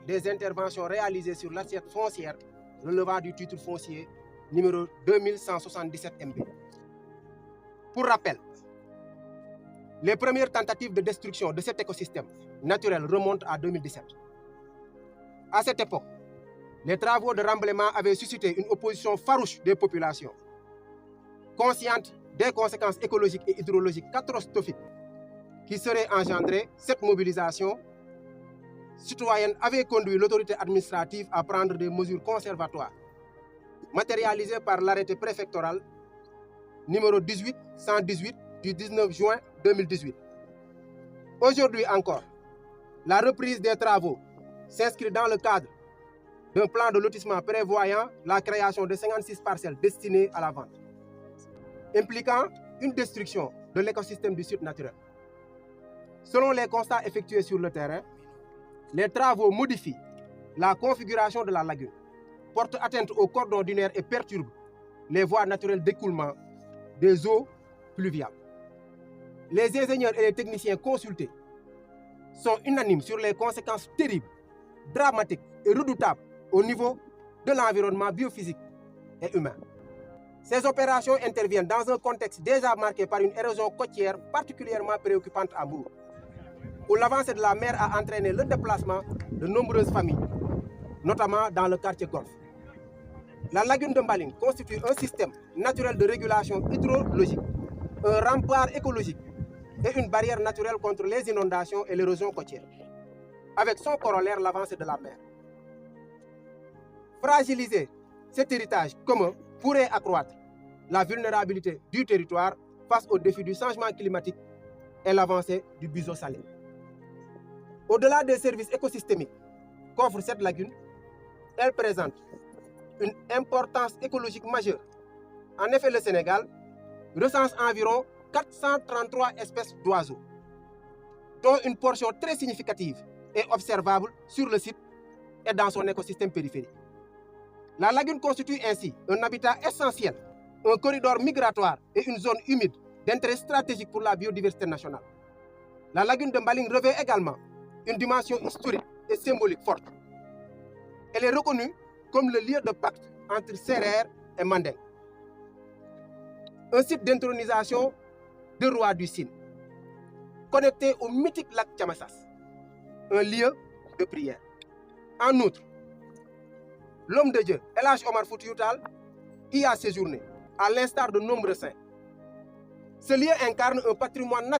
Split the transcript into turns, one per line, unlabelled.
des interventions réalisées sur l'assiette foncière relevant du titre foncier numéro 2177 MB. Pour rappel, les premières tentatives de destruction de cet écosystème naturel remontent à 2017. À cette époque, les travaux de remblaiement avaient suscité une opposition farouche des populations. Conscientes des conséquences écologiques et hydrologiques catastrophiques qui seraient engendrées, cette mobilisation citoyenne avait conduit l'autorité administrative à prendre des mesures conservatoires, matérialisées par l'arrêté préfectoral numéro 18118 du 19 juin 2018. Aujourd'hui encore, la reprise des travaux s'inscrit dans le cadre d'un plan de lotissement prévoyant la création de 56 parcelles destinées à la vente, impliquant une destruction de l'écosystème du site naturel. Selon les constats effectués sur le terrain, les travaux modifient la configuration de la lagune, portent atteinte au cordon dunaire et perturbent les voies naturelles d'écoulement des eaux pluviales. Les ingénieurs et les techniciens consultés sont unanimes sur les conséquences terribles, dramatiques et redoutables au niveau de l'environnement biophysique et humain. Ces opérations interviennent dans un contexte déjà marqué par une érosion côtière particulièrement préoccupante à Mbour, où l'avancée de la mer a entraîné le déplacement de nombreuses familles, notamment dans le quartier Golfe. La lagune de Mbaling constitue un système naturel de régulation hydrologique, un rempart écologique et une barrière naturelle contre les inondations et l'érosion côtière, avec son corollaire l'avancée de la mer. Fragiliser cet héritage commun pourrait accroître la vulnérabilité du territoire face aux défis du changement climatique et l'avancée du biseau salé. Au-delà des services écosystémiques qu'offre cette lagune, elle présente une importance écologique majeure. En effet, le Sénégal recense environ 433 espèces d'oiseaux, dont une portion très significative est observable sur le site et dans son écosystème périphérique. La lagune constitue ainsi un habitat essentiel, un corridor migratoire et une zone humide d'intérêt stratégique pour la biodiversité nationale. La lagune de Mbaling revêt également une dimension historique et symbolique forte. Elle est reconnue comme le lieu de pacte entre Sérère et Mandeng, un site d'intronisation de roi du Sine, connecté au mythique lac Tchamassas, un lieu de prière. En outre, l'homme de Dieu, El Hadj Omar Foutiyou Tall, y a séjourné, à l'instar de nombreux saints. Ce lieu incarne un patrimoine